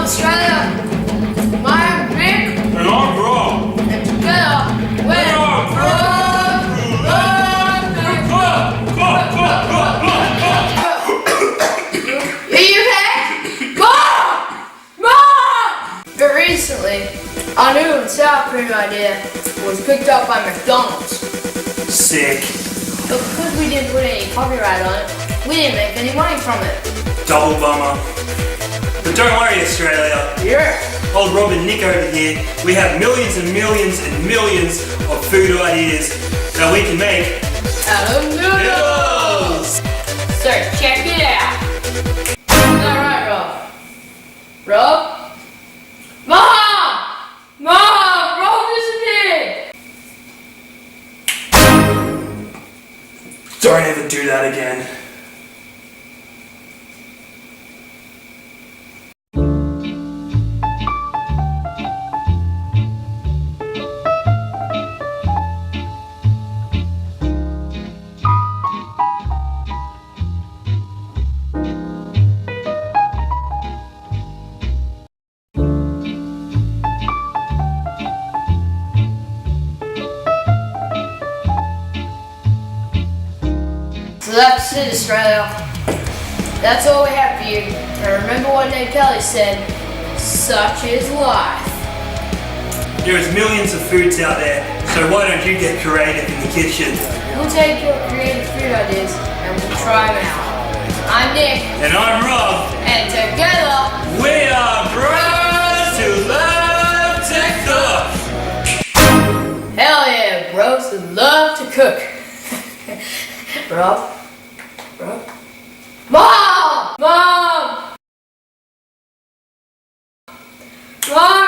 up, Australia? My name's Nick. And I'm Rob. And together, we are Are you okay? Mom! But recently, our new sour cream idea was picked up by McDonald's. Sick. But because we didn't put any copyright on it, we didn't make any money from it. Double bummer. But don't worry, Australia. Yeah. Old Rob and Nick over here, we have millions and millions and millions of food ideas that we can make Out of noodles! So check it out. Alright, Rob. Rob? Mom! Mom! Rob disappeared! Don't ever do that again. So that's it, Australia. That's all we have for you. And remember what Ned Kelly said, such is life. There is millions of foods out there, so why don't you get creative in the kitchen? We'll take your creative food ideas and we'll try them out. I'm Nick. And I'm Rob. And together, We are bros who love to cook. hell yeah, bros who love to cook. Rob? Rob? Mom! Mom! Mom!